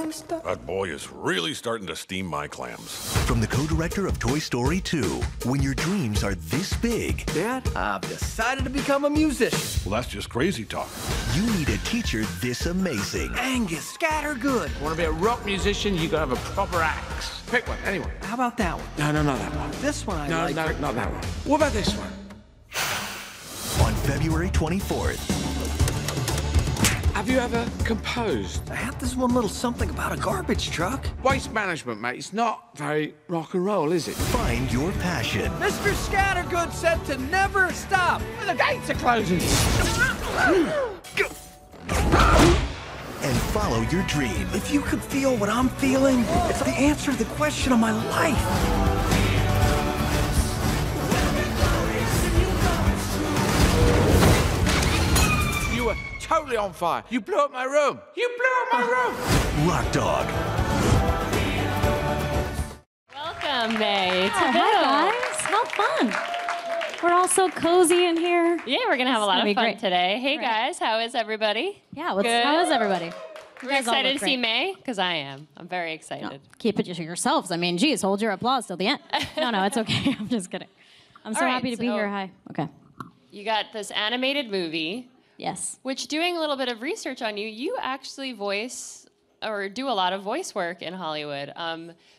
kind of stuff? That boy is really starting to steam my clams. From the co-director of Toy Story 2, when your dreams are this big... Dad, I've decided to become a musician. Well, that's just crazy talk. You need a teacher this amazing. Angus, scattergood. Want to be a rock musician, you gotta have a proper axe. Pick one, anyway. How about that one? No, not that one. This one I No, like. not that one. What about this one? On February 24th. Have you ever composed? I have this one little something about a garbage truck. Waste management, mate. It's not very rock and roll, is it? Find your passion. Mr. Scattergood said to never stop. The gates are closing. And follow your dream. If you could feel what I'm feeling, it's the answer to the question of my life. You were totally on fire. You blew up my room. You blew up my room. Rock Dog. Welcome, Mae. Hi, guys. How fun. We're all so cozy in here. Yeah, we're going to have a lot of fun great. today. Hey, guys, how is everybody? Yeah, Good? how is everybody? We're excited to see Mae, because I am. I'm very excited. No, keep it to yourselves. I mean, geez, hold your applause till the end. No, it's okay. I'm just kidding. I'm so happy to be here. Hi. Okay. You got this animated movie. Yes. Which, doing a little bit of research on you, you actually voice or do a lot of voice work in Hollywood.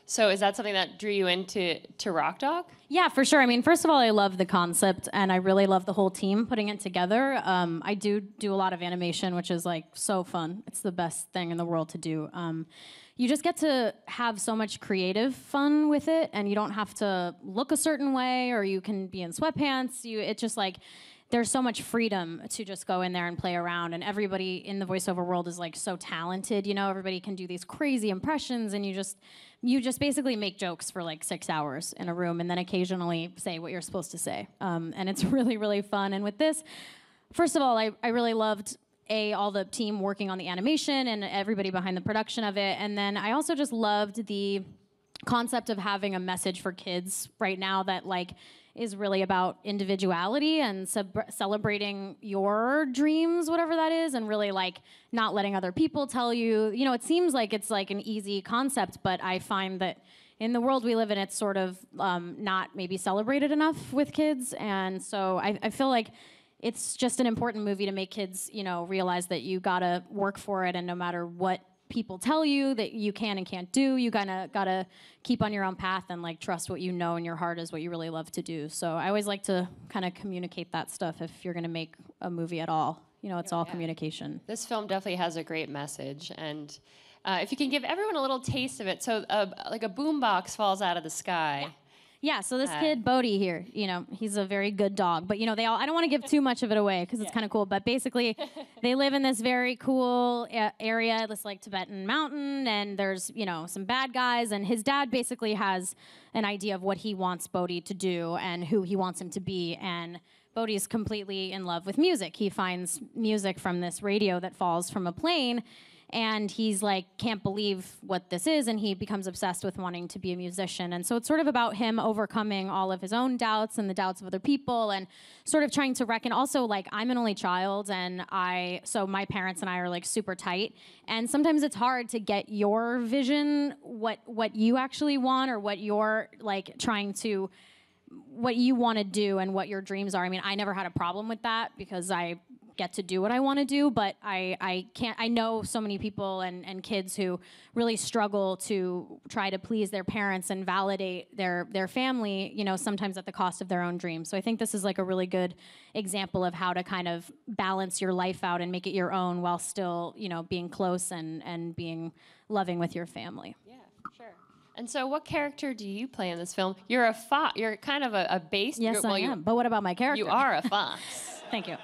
So is that something that drew you into Rock Dog? Yeah, for sure. I mean, first of all, I love the concept, and I really love the whole team putting it together. I do a lot of animation, which is like so fun. It's the best thing in the world to do. You just get to have so much creative fun with it, and you don't have to look a certain way, or you can be in sweatpants. It's just like, there's so much freedom to just go in there and play around, and everybody in the voiceover world is like so talented, you know? Everybody can do these crazy impressions, and you just basically make jokes for like 6 hours in a room, and then occasionally say what you're supposed to say. And it's really, really fun. And with this, first of all, I really loved all the team working on the animation and everybody behind the production of it. And then I also just loved the concept of having a message for kids right now that like is really about individuality and celebrating your dreams, whatever that is, and really like not letting other people tell you. You know, it seems like it's like an easy concept, but I find that in the world we live in, it's sort of not maybe celebrated enough with kids. And so I feel like it's just an important movie to make kids, you know, realize that you gotta work for it, and no matter what people tell you that you can and can't do, you kind of gotta keep on your own path and like trust what you know in your heart is what you really love to do. So I always like to kind of communicate that stuff if you're gonna make a movie at all. You know, it's all communication. This film definitely has a great message, and if you can give everyone a little taste of it. So like a boombox falls out of the sky. Yeah, so this kid, Bodhi here, you know, he's a very good dog. But, you know, I don't want to give too much of it away because it's kind of cool. But basically, they live in this very cool area, this, like, Tibetan mountain. And there's, you know, some bad guys. And his dad basically has an idea of what he wants Bodhi to do and who he wants him to be. And Bodhi's completely in love with music. He finds music from this radio that falls from a plane. And he's like, can't believe what this is, and he becomes obsessed with wanting to be a musician. And so it's sort of about him overcoming all of his own doubts and the doubts of other people, and sort of trying to reckon. Also, like, I'm an only child, and so my parents and I are like super tight, and sometimes it's hard to get your vision, what you actually want, or what you're like what you want to do and what your dreams are. I mean, I never had a problem with that because I get to do what I want to do, but I know so many people and kids who really struggle to try to please their parents and validate their family, you know, sometimes at the cost of their own dreams. So I think this is like a really good example of how to kind of balance your life out and make it your own while still, you know, being close and being loving with your family. Yeah, sure. And so what character do you play in this film? You're a fox. You're kind of a base. Yes, I am. But what about my character? You are a fox. Thank you.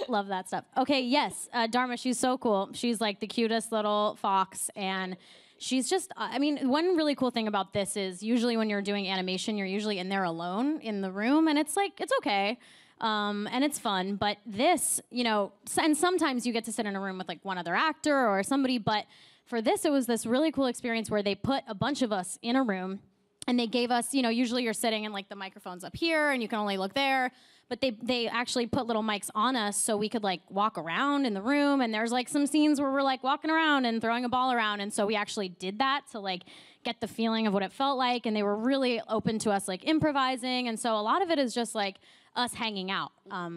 Love that stuff. Okay, yes, Darma, she's so cool. She's like the cutest little fox, and she's just, I mean, one really cool thing about this is usually when you're doing animation, you're usually in there alone in the room, and it's like, it's okay, and it's fun, but this, you know, and sometimes you get to sit in a room with like one other actor or somebody, but for this, it was this really cool experience where they put a bunch of us in a room, And they gave us, usually you're sitting and like the microphone's up here and you can only look there. But they actually put little mics on us so we could like walk around in the room. And there's like some scenes where we're like walking around and throwing a ball around. And so we actually did that to like get the feeling of what it felt like. And they were really open to us like improvising. And so a lot of it is just like us hanging out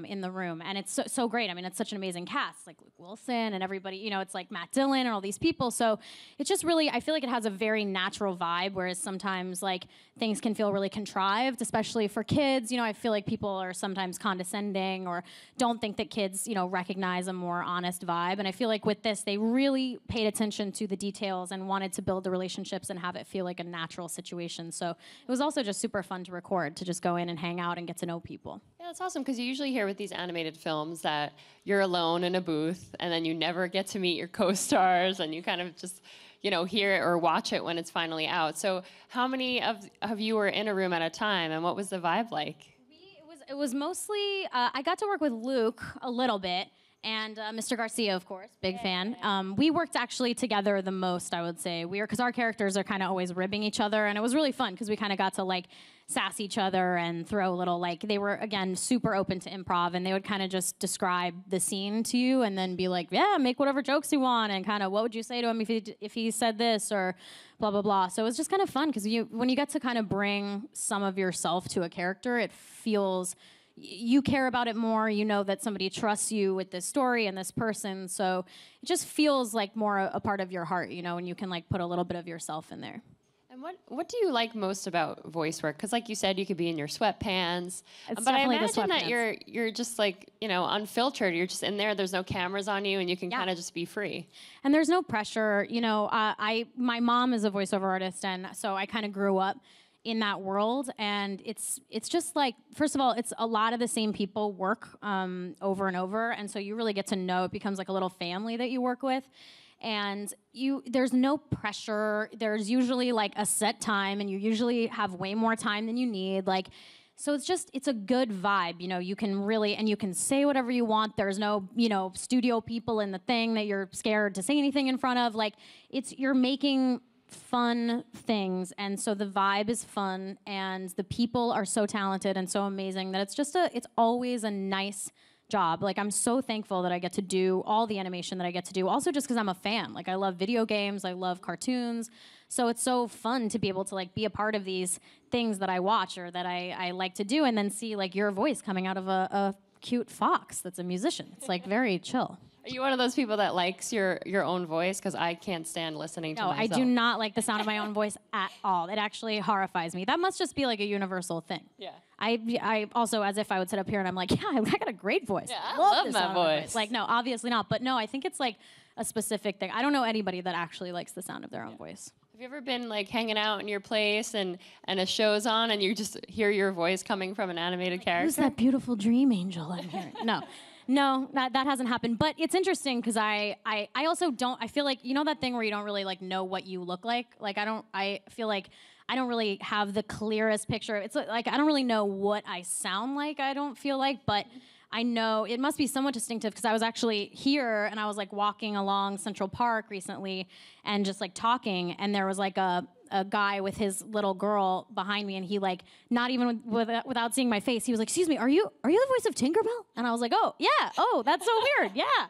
in the room. And it's so great. I mean, it's such an amazing cast, like Luke Wilson and everybody, it's like Matt Dillon and all these people. So it's just really, I feel like it has a very natural vibe, whereas sometimes like things can feel really contrived, especially for kids. I feel like people are sometimes condescending or don't think that kids, recognize a more honest vibe. And I feel like with this, they really paid attention to the details and wanted to build the relationships and have it feel like a natural situation. So it was also just super fun to record, to just go in and hang out and get to know people. Yeah, that's awesome, because you usually hear with these animated films that you're alone in a booth and then you never get to meet your co-stars and you kind of just, hear it or watch it when it's finally out. So how many of you were in a room at a time, and what was the vibe like? It was mostly, I got to work with Luke a little bit, and Mr. Garcia, of course, big fan. We worked actually together the most, I would say. Because our characters are kind of always ribbing each other, and it was really fun because we kind of got to like sass each other and throw little, like, they were, again, super open to improv, and they would kind of just describe the scene to you and then be like, yeah, make whatever jokes you want, and kind of, what would you say to him if he said this, or blah, blah, blah. So it was just kind of fun because when you get to kind of bring some of yourself to a character, it feels, you care about it more. You know that somebody trusts you with this story and this person. So it just feels like more a part of your heart, and you can like put a little bit of yourself in there. And what do you like most about voice work? Because like you said, you could be in your sweatpants. But I imagine that you're just like, unfiltered. You're just in there. There's no cameras on you, and you can kind of just be free. And there's no pressure. My mom is a voiceover artist, and so I kind of grew up in that world, and it's just like, first of all, it's a lot of the same people work over and over, and so you really get to know, it becomes like a little family that you work with, and there's no pressure. There's usually like a set time, and you usually have way more time than you need, like, so it's a good vibe. You can really, and you can say whatever you want. There's no, studio people in the thing that you're scared to say anything in front of. Like, you're making fun things, and so the vibe is fun, and the people are so talented and so amazing that it's always a nice job. Like, I'm so thankful that I get to do all the animation that I get to do, also just because I'm a fan. Like, I love video games, I love cartoons, so it's so fun to be able to like be a part of these things that I watch or that I like to do, and then see like your voice coming out of a cute fox that's a musician. It's like very chill. Are you one of those people that likes your own voice? Because I can't stand listening to myself. No, I do not like the sound of my own voice at all. It actually horrifies me. That must just be like a universal thing. Yeah. I also, as if I would sit up here and I'm like, yeah, I got a great voice. Yeah, I love the my sound of my voice. Like, no, obviously not. But no, I think it's like a specific thing. I don't know anybody that actually likes the sound of their own voice. Have you ever been like hanging out in your place and a show's on and you just hear your voice coming from an animated character? Who's that beautiful dream angel I'm hearing? No, that hasn't happened. But it's interesting because I also don't, I feel like, that thing where you don't really like know what you look like? Like, I feel like I don't really have the clearest picture. It's like, I don't really know what I sound like, I don't feel like, but I know it must be somewhat distinctive because I was actually here and I was like walking along Central Park recently and just like talking, and there was like a guy with his little girl behind me, and he like, not even without seeing my face, he was like, excuse me, are you the voice of Tinkerbell? And I was like, oh yeah, oh, that's so weird, yeah,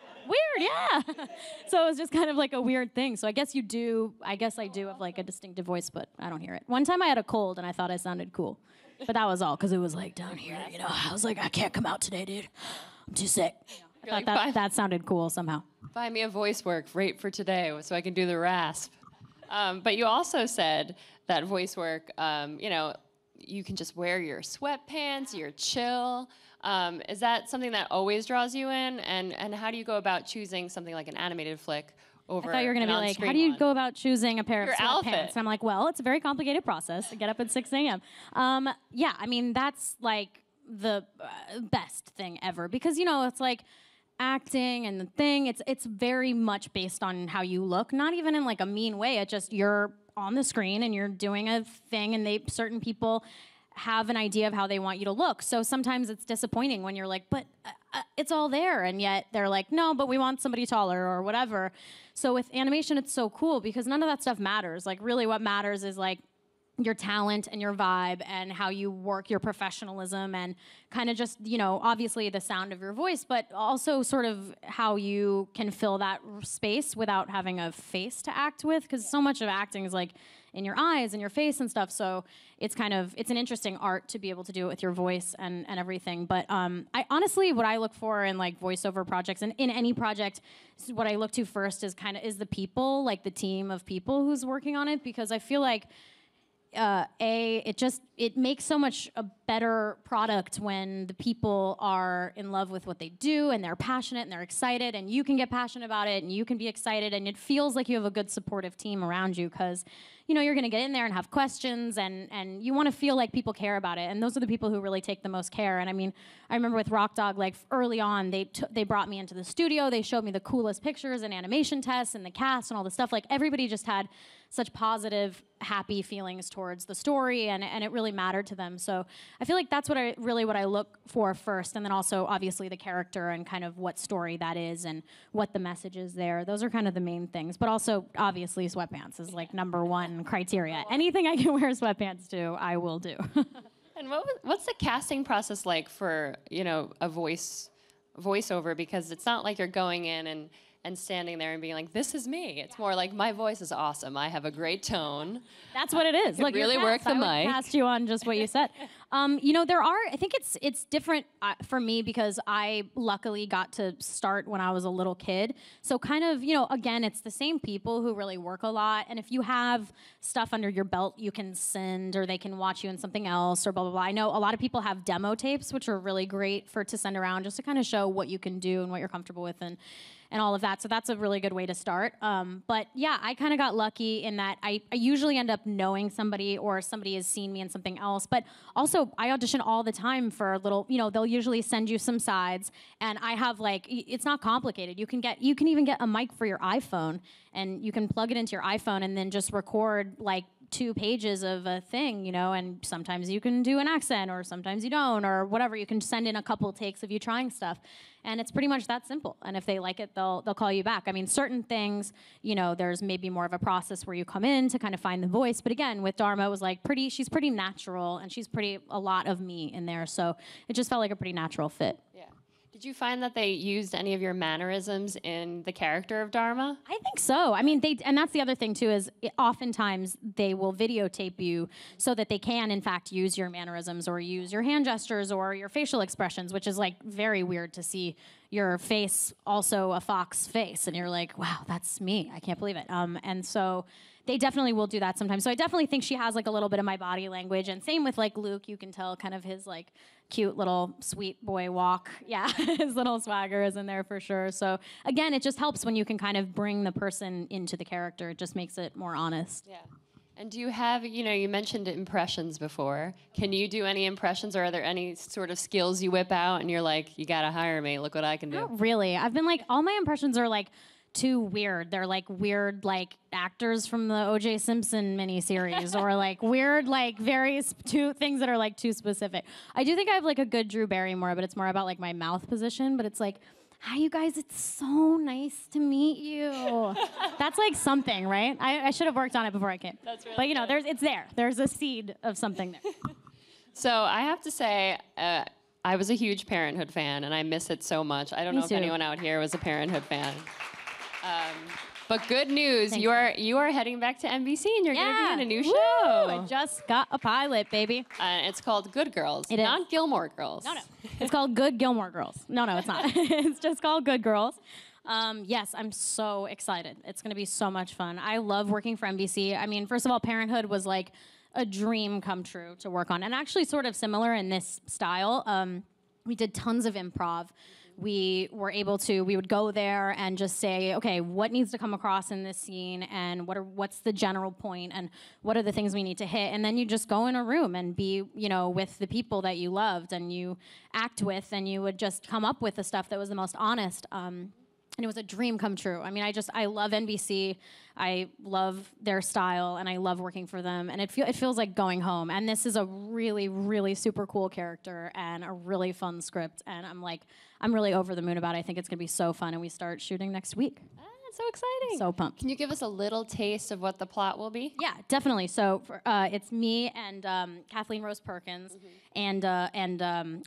so it was just kind of like a weird thing. So I guess I do have like a distinctive voice, but I don't hear it. One time I had a cold and I thought I sounded cool, but that was all because it was like down here, I was like, I can't come out today, dude, I'm too sick. I thought that sounded cool somehow. Find me a voice work right for today so I can do the rasp. But you also said that voice work, you can just wear your sweatpants, you're chill. Is that something that always draws you in? And how do you go about choosing something like an animated flick over? I thought you were going to be like, how do you go about choosing a pair of sweatpants? Outfit. And I'm like, well, it's a very complicated process. I get up at 6 a.m. Yeah, I mean, that's like the best thing ever because, it's like, acting and the thing, it's very much based on how you look, not even in like a mean way. It just, you're on the screen and you're doing a thing, and certain people have an idea of how they want you to look. So sometimes it's disappointing when you're like, but it's all there, and yet they're like, no, but we want somebody taller or whatever. So with animation, it's so cool because none of that stuff matters. Like, really what matters is like your talent and your vibe and how you work your professionalism and kind of just, you know, obviously the sound of your voice, but also sort of how you can fill that space without having a face to act with, because so much of acting is like in your eyes and your face and stuff. So it's kind of, it's an interesting art to be able to do it with your voice and everything. But I honestly, what I look for in like voiceover projects and in any project, what I look to first is is the people, like the team of people who's working on it, because I feel like it makes so much a better product when the people are in love with what they do and they're passionate and they're excited, and you can get passionate about it and you can be excited, and it feels like you have a good supportive team around you, because you know you're going to get in there and have questions, and you want to feel like people care about it, and those are the people who really take the most care. And I mean, I remember with Rock Dog, like early on, they brought me into the studio, they showed me the coolest pictures and animation tests and the cast and all the stuff. Like everybody just had such positive, happy feelings towards the story, and it really mattered to them. So I feel like that's what I look for first, and then also obviously the character and kind of what story that is and what the message is there. Those are kind of the main things. But also obviously sweatpants is like #1 criteria. Anything I can wear sweatpants to, I will do. And what's the casting process like for, you know, a voiceover? Because it's not like you're going in and standing there and being like, this is me. It's more like, my voice is awesome. I have a great tone. That's what it is. Look, really work the mic. I would cast you on just what you said. You know, I think it's different for me because I luckily got to start when I was a little kid. So kind of, you know, again, it's the same people who really work a lot. And if you have stuff under your belt, you can send, or they can watch you in something else, or blah, blah, blah. I know a lot of people have demo tapes, which are really great to send around just to kind of show what you can do and what you're comfortable with and all of that. So that's a really good way to start. But yeah, I kind of got lucky in that I usually end up knowing somebody, or somebody has seen me in something else. But also I audition all the time for little, you know, they'll usually send you some sides, and I have like, it's not complicated. You can even get a mic for your iPhone, and you can plug it into your iPhone and then just record like 2 pages of a thing, you know, and sometimes you can do an accent, or sometimes you don't, or whatever. You can send in a couple takes of you trying stuff, and it's pretty much that simple. And if they like it, they'll call you back. I mean, certain things, you know, there's maybe more of a process where you come in to kind of find the voice. But again, with Darma, it was like she's pretty natural, and she's a lot of me in there. So it just felt like a pretty natural fit. Yeah. Did you find that they used any of your mannerisms in the character of Darma? I think so. I mean, and that's the other thing too, is oftentimes they will videotape you so that they can, in fact, use your mannerisms or use your hand gestures or your facial expressions, which is like very weird to see your face also a fox face, and you're like, wow, that's me. I can't believe it. And so they definitely will do that sometimes. So I definitely think she has like a little bit of my body language, and same with like Luke. You can tell kind of his like cute little sweet boy walk. Yeah, his little swagger is in there for sure. So again, it just helps when you can kind of bring the person into the character. It just makes it more honest. Yeah. And do you have, you know, you mentioned impressions before. Can you do any impressions, or are there any sort of skills you whip out and you're like, you gotta hire me, look what I can do? Not really. I've been like, all my impressions are like too weird. They're like weird like actors from the O.J. Simpson miniseries, or like weird like two things that are like too specific. I do think I have like a good Drew Barrymore, but it's more about like my mouth position. But it's like, hi, you guys, it's so nice to meet you. That's like something, right? I should have worked on it before I came. That's really But you know, good. it's there. There's a seed of something there. So I have to say, I was a huge Parenthood fan, and I miss it so much. I don't Me know too. if anyone out here was a Parenthood fan. But good news, Thanks. you are heading back to NBC, and you're going to be in a new Woo! show. I just got a pilot, baby. It's called Good Girls, It is. not Gilmore Girls. No. It's called Good Gilmore Girls. No, it's not. It's just called Good Girls. Yes, I'm so excited. It's going to be so much fun. I love working for NBC. I mean, first of all, Parenthood was like a dream come true to work on, and actually sort of similar in this style. We did tons of improv. We would go there and just say, okay, what needs to come across in this scene, and what's the general point, and what are the things we need to hit, and then you just go in a room and be, you know, with the people that you loved and you act with, and you would just come up with the stuff that was the most honest. And it was a dream come true. I mean, I love NBC. I love their style, and I love working for them. And it feels like going home. And this is a really, really super cool character and a really fun script. And I'm really over the moon about it. I think it's gonna be so fun. And we start shooting next week. That so exciting. So pumped. Can you give us a little taste of what the plot will be? Yeah, definitely. So it's me and Kathleen Rose Perkins and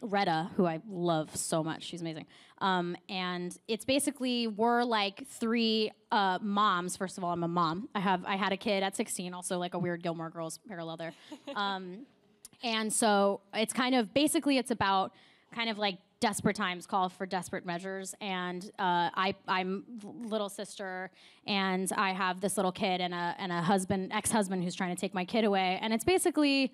Retta, who I love so much. She's amazing. And it's basically we're like three moms. First of all, I'm a mom. I had a kid at 16, also like a weird Gilmore Girls parallel there. And so it's kind of basically it's about kind of like desperate times call for desperate measures, and I'm little sister, and I have this little kid and a ex-husband who's trying to take my kid away, and it's basically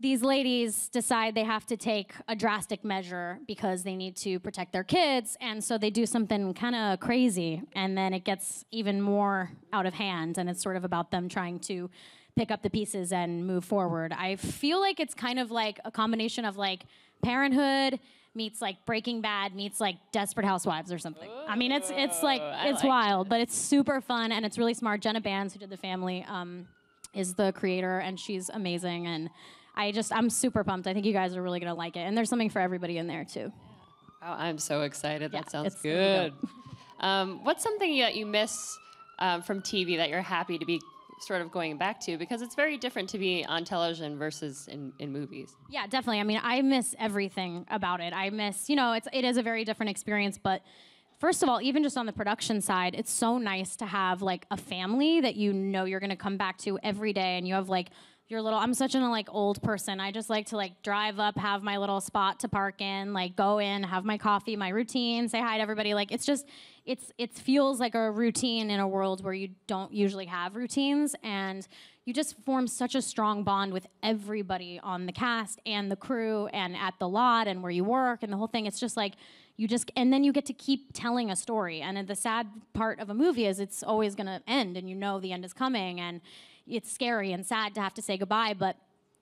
these ladies decide they have to take a drastic measure because they need to protect their kids, and so they do something kind of crazy, and then it gets even more out of hand, and it's sort of about them trying to pick up the pieces and move forward. I feel like it's kind of like a combination of like Parenthood meets like Breaking Bad meets like Desperate Housewives or something. I mean, it's like it's wild, but it's super fun and it's really smart. Jenna Bans, who did The Family, is the creator, and she's amazing. And I'm super pumped. I think you guys are really gonna like it, and there's something for everybody in there too. Oh, I'm so excited. Yeah, that sounds it's gonna be good. What's something that you miss from TV that you're happy to be sort of going back to, because it's very different to be on television versus in movies? Yeah, definitely. I mean, I miss everything about it. I miss, it is a very different experience, but first of all, even just on the production side, it's so nice to have like a family that you know you're gonna come back to every day, and you have like your little, I'm such an like old person. I just like to like drive up, have my little spot to park in, like go in, have my coffee, my routine, say hi to everybody. Like it's just, it feels like a routine in a world where you don't usually have routines, and you just form such a strong bond with everybody on the cast and the crew and at the lot and where you work and the whole thing. It's just like, and then you get to keep telling a story. And the sad part of a movie is it's always gonna end, and you know the end is coming, and it's scary and sad to have to say goodbye, but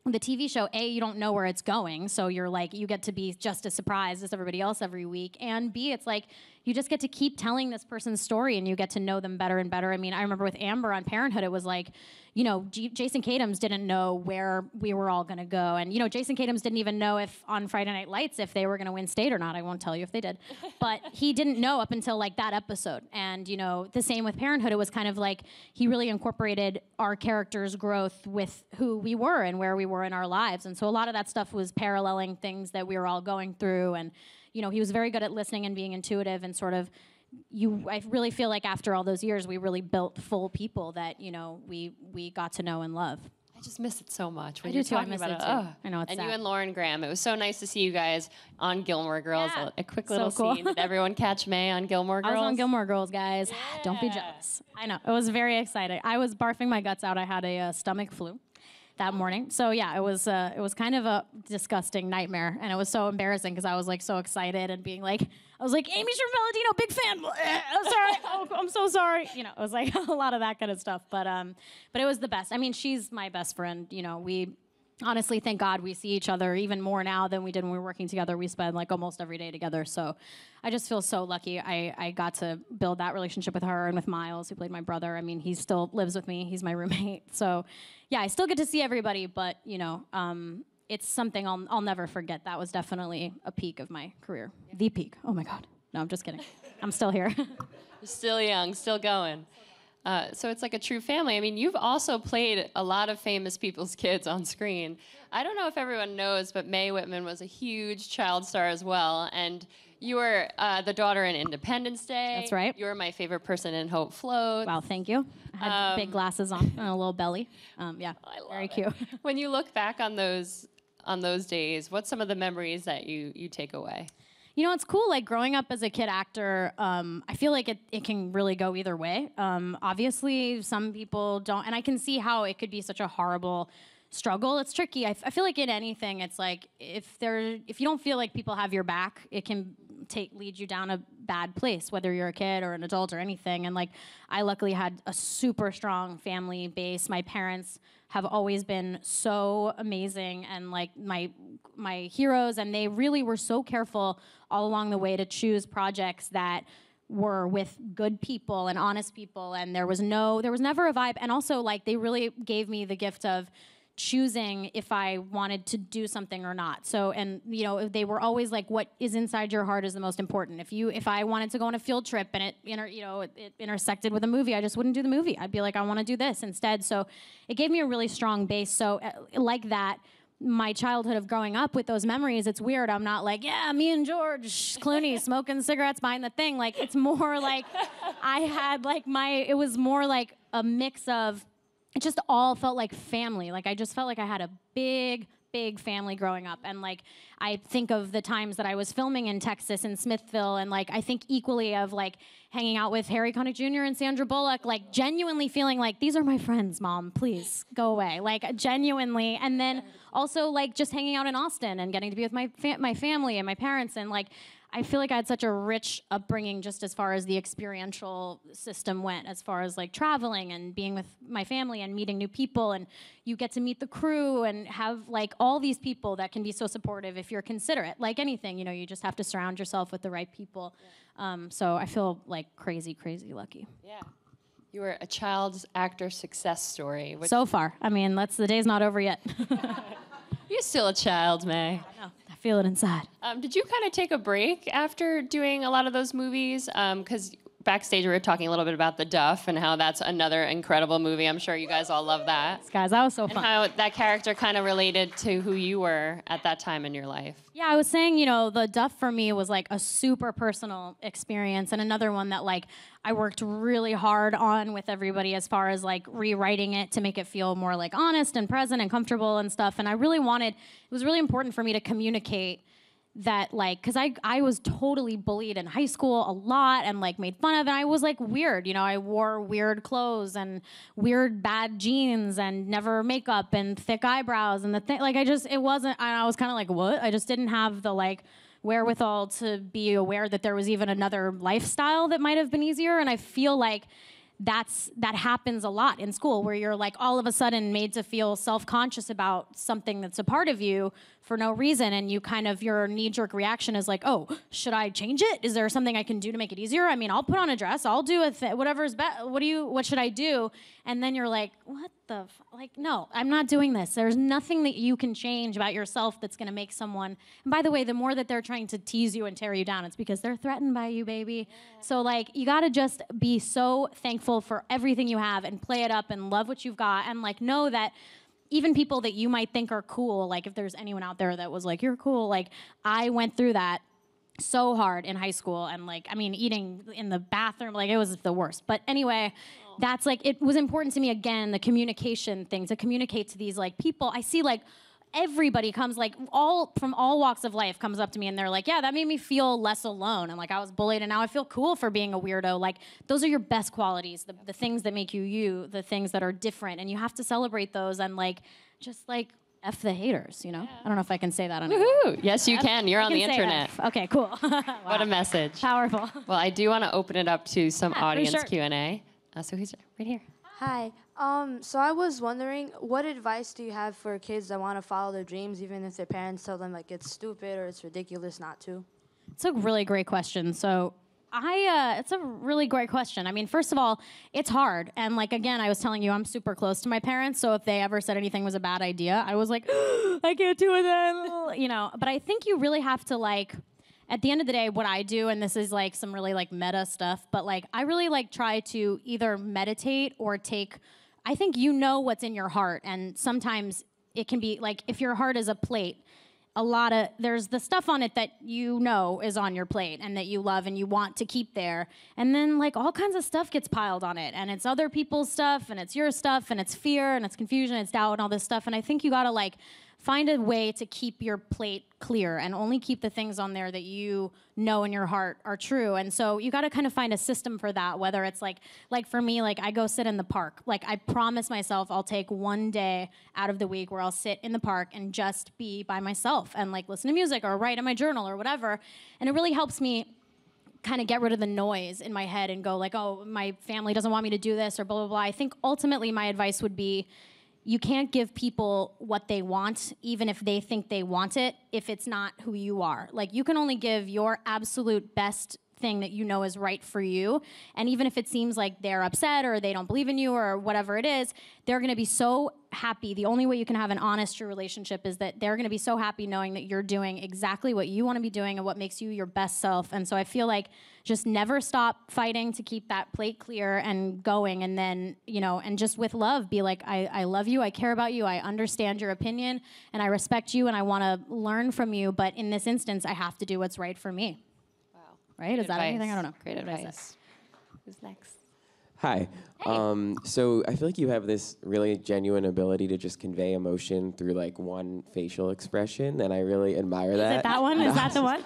the TV show, A, you don't know where it's going, so you're like, you get to be just as surprised as everybody else every week, and B, it's like, you just get to keep telling this person's story, and you get to know them better and better. I mean, I remember with Amber on Parenthood, it was like, Jason Katims didn't know where we were all gonna go, and Jason Katims didn't even know if on Friday Night Lights if they were gonna win state or not. I won't tell you if they did, but he didn't know up until like that episode. And the same with Parenthood, it was kind of like he really incorporated our characters' growth with who we were and where we were in our lives, and so a lot of that stuff was paralleling things that we were all going through. And he was very good at listening and being intuitive, and sort of I really feel like after all those years, we really built full people that, we got to know and love. I just miss it so much. When I you're do too. I talking miss about it too. I know, it's and sad. you and Lauren Graham, it was so nice to see you guys on Gilmore Girls. Yeah. A quick So little cool. scene. Did everyone catch Mae on Gilmore Girls? I was on Gilmore Girls, guys. Don't be Yeah. jealous. I know. It was very exciting. I was barfing my guts out. I had a stomach flu that morning. So yeah, it was kind of a disgusting nightmare, and it was so embarrassing because I was like so excited and being like, I was like, Amy Sherman-Palladino, big fan. I'm sorry. Oh, I'm so sorry. It was like a lot of that kind of stuff. But it was the best. I mean, she's my best friend. We honestly, thank God we see each other even more now than we did when we were working together. We spend like almost every day together. So I just feel so lucky. I got to build that relationship with her and with Miles, who played my brother. I mean, he still lives with me. He's my roommate. So yeah, I still get to see everybody, but it's something I'll never forget. That was definitely a peak of my career. The peak. Oh my God. No, I'm just kidding. I'm still here. You're still young, still going. So it's like a true family. I mean, you've also played a lot of famous people's kids on screen. I don't know if everyone knows, but Mae Whitman was a huge child star as well. And you were the daughter in Independence Day. That's right. You were my favorite person in Hope Floats. Wow, thank you. I had big glasses on and a little belly. Yeah, very cute. When you look back on those days, what's some of the memories that you take away? It's cool, like growing up as a kid actor, I feel like it can really go either way. Obviously, some people don't, and I can see how it could be such a horrible struggle. It's tricky. I feel like in anything, it's like if you don't feel like people have your back, it can lead you down a bad place, whether you're a kid or an adult or anything. And like, I luckily had a super strong family base. My parents have always been so amazing and like my heroes, and they really were so careful all along the way to choose projects that were with good people and honest people, and there was never a vibe. And also, like, they really gave me the gift of choosing if I wanted to do something or not. So, and you know, they were always like, what is inside your heart is the most important. If I wanted to go on a field trip and it intersected with a movie, I just wouldn't do the movie. I'd be like, I want to do this instead. So it gave me a really strong base. So like that, my childhood of growing up with those memories, it's weird. I'm not like, yeah, me and George Clooney smoking cigarettes behind the thing. Like, it's more like I had like it was more like a mix of, it just all felt like family. Like, I just felt like I had a big family growing up. And like, I think of the times that I was filming in Texas and Smithville, and like, I think equally of like hanging out with Harry Connick Jr. and Sandra Bullock, like genuinely feeling like, these are my friends, Mom, please go away. Like, genuinely. And then also like just hanging out in Austin and getting to be with my family and my parents. And like, I feel like I had such a rich upbringing just as far as the experiential system went, as far as like traveling and being with my family and meeting new people, and you get to meet the crew and have like all these people that can be so supportive if you're considerate. Like anything, you know, you just have to surround yourself with the right people. So I feel like crazy lucky. Yeah. You were a child actor success story. So far. I mean, the day's not over yet. You're still a child, Mae. I know. I feel it inside. Did you kind of take a break after doing a lot of those movies? Because backstage we were talking a little bit about The Duff and how that's another incredible movie. I'm sure you guys all love that. Guys, that was so fun. And how that character kind of related to who you were at that time in your life. Yeah, I was saying, you know, The Duff for me was like a super personal experience, and another one that like I worked really hard on with everybody as far as like rewriting it to make it feel more like honest and present and comfortable and stuff. And it was really important for me to communicate that, like, because I was totally bullied in high school a lot and like made fun of, and I was like weird, you know, I wore weird clothes and weird bad jeans and never makeup and thick eyebrows and I was kind of like, what? I just didn't have the like wherewithal to be aware that there was even another lifestyle that might have been easier. And I feel like that happens a lot in school, where you're like all of a sudden made to feel self-conscious about something that's a part of you for no reason, and you kind of, your knee-jerk reaction is like, oh, should I change it? Is there something I can do to make it easier? I mean, I'll put on a dress, I'll do whatever's best. What should I do? And then you're like, what the like, no, I'm not doing this. There's nothing that you can change about yourself that's gonna make someone, and by the way, the more that they're trying to tease you and tear you down, it's because they're threatened by you, baby. Yeah. So like, you gotta just be so thankful for everything you have and play it up and love what you've got, and like know that even people that you might think are cool, like if there's anyone out there that was like, you're cool, like I went through that so hard in high school, and like, I mean, eating in the bathroom, like it was the worst. But anyway, that's like, it was important to me, again, the communication thing, to communicate to these like people. I see like everybody comes, like from all walks of life comes up to me and they're like, yeah, that made me feel less alone, and like I was bullied and now I feel cool for being a weirdo. Like those are your best qualities, the things that make you, the things that are different, and you have to celebrate those, and like just like F the haters, you know? Yeah. I don't know if I can say that on Woohoo! Yes, you can. You're on the internet. F. Okay, cool. Wow. What a message. Powerful. Well, I do want to open it up to some audience sure. Q&A. So who's right here? Hi. So I was wondering, what advice do you have for kids that want to follow their dreams, even if their parents tell them like it's stupid or it's ridiculous not to? It's a really great question. So it's a really great question. I mean, first of all, it's hard. And like, again, I was telling you, I'm super close to my parents. So if they ever said anything was a bad idea, I was like, I can't do it, you know. But I think you really have to like, at the end of the day, what I do, and this is like some really like meta stuff, but like I really like try to either meditate or I think you know what's in your heart, and sometimes it can be like, if your heart is a plate, there's the stuff on it that you know is on your plate and that you love and you want to keep there, and then like all kinds of stuff gets piled on it, and it's other people's stuff and it's your stuff and it's fear and it's confusion, it's doubt and all this stuff, and I think you gotta like find a way to keep your plate clear and only keep the things on there that you know in your heart are true. And so you got to kind of find a system for that, whether it's like for me, like I go sit in the park. Like I promise myself I'll take one day out of the week where I'll sit in the park and just be by myself and like listen to music or write in my journal or whatever. And it really helps me kind of get rid of the noise in my head and go like, oh, my family doesn't want me to do this or blah, blah, blah. I think ultimately my advice would be, you can't give people what they want, even if they think they want it, if it's not who you are. Like, you can only give your absolute best thing that you know is right for you. And even if it seems like they're upset or they don't believe in you or whatever it is, they're gonna be so happy. The only way you can have an honest, true relationship is that they're going to be so happy knowing that you're doing exactly what you want to be doing and what makes you your best self. And so I feel like just never stop fighting to keep that plate clear and going. And then, you know, and just with love, be like, I love you, I care about you, I understand your opinion, and I respect you, and I want to learn from you. But in this instance, I have to do what's right for me. Wow. Right? Is that anything? I don't know. Great advice. Who's next? Hi. So I feel like you have this really genuine ability to just convey emotion through like one facial expression, and I really admire that. Is it that one? Is that the one?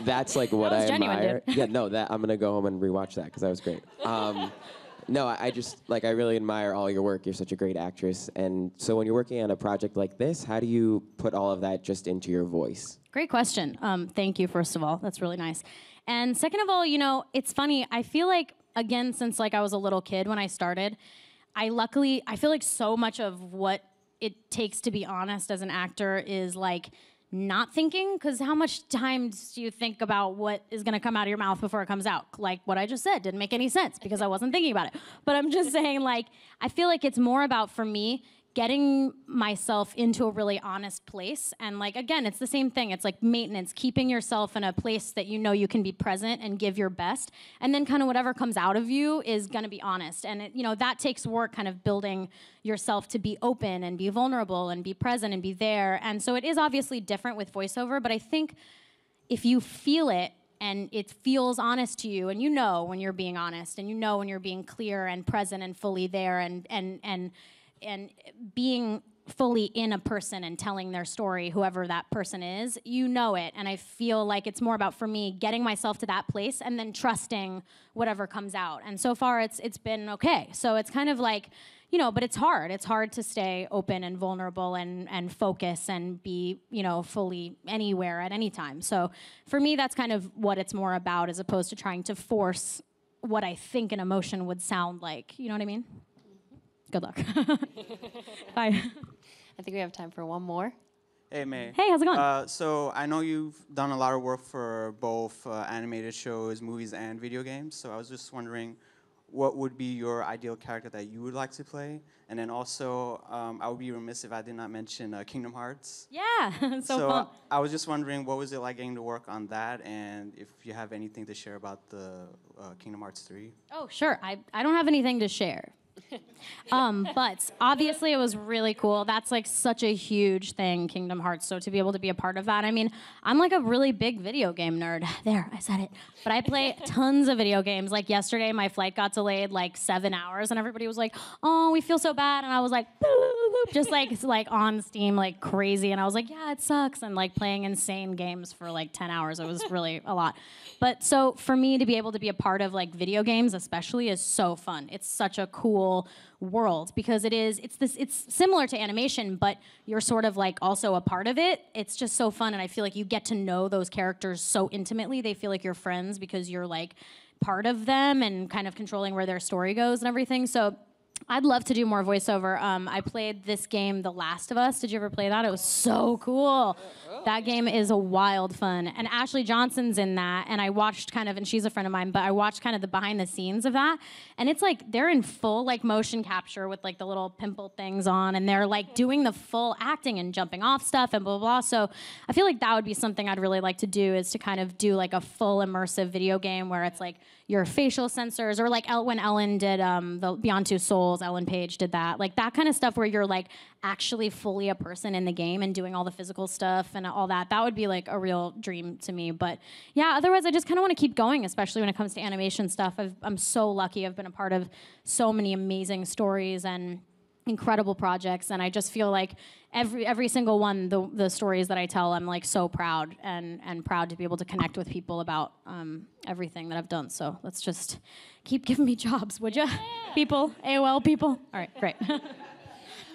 That's like what That was I genuine, admire. dude. Yeah, no, that I'm gonna go home and rewatch that because that was great. No, I just like I really admire all your work. You're such a great actress, and so when you're working on a project like this, how do you put all of that just into your voice? Great question. Thank you, first of all. That's really nice. And second of all, you know, it's funny. I feel like, again, since like I was a little kid when I started, I feel like so much of what it takes to be honest as an actor is like not thinking, because how much time do you think about what is going to come out of your mouth before it comes out? Like what I just said didn't make any sense because I wasn't thinking about it. But I'm just saying, like, I feel like it's more about, for me, getting myself into a really honest place. And like, again, it's the same thing. It's like maintenance, keeping yourself in a place that you know you can be present and give your best. And then kind of whatever comes out of you is gonna be honest. And it, you know, that takes work, kind of building yourself to be open and be vulnerable and be present and be there. And so it is obviously different with voiceover, but I think if you feel it and it feels honest to you, and you know when you're being honest, and you know when you're being clear and present and fully there, and being fully in a person and telling their story, whoever that person is, you know it. And I feel like it's more about, for me, getting myself to that place and then trusting whatever comes out. And so far, it's been okay. So it's kind of like, you know, but it's hard. It's hard to stay open and vulnerable and focus and be, you know, fully anywhere at any time. So for me, that's kind of what it's more about, as opposed to trying to force what I think an emotion would sound like. You know what I mean? Good luck. Bye. I think we have time for one more. Hey, Mae. Hey, how's it going? So I know you've done a lot of work for both animated shows, movies, and video games. So I was just wondering, what would be your ideal character that you would like to play? And then also, I would be remiss if I did not mention Kingdom Hearts. Yeah, so fun. I was just wondering, what was it like getting to work on that? And if you have anything to share about the Kingdom Hearts 3? Oh, sure. I don't have anything to share. But obviously it was really cool. That's like such a huge thing, Kingdom Hearts. So to be able to be a part of that, I mean, I'm like a really big video game nerd. There, I said it. But I play tons of video games. Like yesterday, my flight got delayed like 7 hours, and everybody was like, "Oh, we feel so bad." And I was like, boop, boop, boop, just like it's like on Steam like crazy. And I was like, "Yeah, it sucks." And like playing insane games for like 10 hours. It was really a lot. But so for me to be able to be a part of like video games especially is so fun. It's such a cool world because it's similar to animation, but you're sort of like also a part of it. It's just so fun, and I feel like you get to know those characters so intimately. They feel like you're friends because you're like part of them and kind of controlling where their story goes and everything. So I'd love to do more voiceover. I played this game, The Last of Us. Did you ever play that? It was so cool. That game is a wild fun. And Ashley Johnson's in that, and I watched kind of, and she's a friend of mine, but I watched kind of the behind the scenes of that. And it's like, they're in full like motion capture with like the little pimple things on, and they're like doing the full acting and jumping off stuff and blah, blah, blah. So I feel like that would be something I'd really like to do, is to kind of do like a full immersive video game where it's like your facial sensors, or like when Ellen did the Beyond Two Souls, Ellen Page did that. Like that kind of stuff where you're like actually fully a person in the game and doing all the physical stuff and all that. That would be like a real dream to me. But yeah, otherwise I just kind of want to keep going, especially when it comes to animation stuff. I'm so lucky. I've been a part of so many amazing stories and incredible projects, and I just feel like every single one, the stories that I tell, I'm like so proud and proud to be able to connect with people about everything that I've done. So let's just keep giving me jobs, would ya? People, AOL people. All right, great.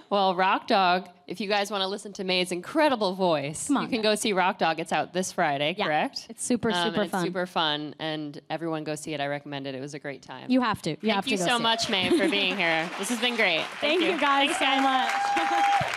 Well, Rock Dog, if you guys want to listen to Mae's incredible voice, you can go see Rock Dog. It's out this Friday, correct? It's super fun. It's super fun, and everyone go see it. I recommend it. It was a great time. You have to. Thank you so much, Mae, for being here. This has been great. Thank you guys so much.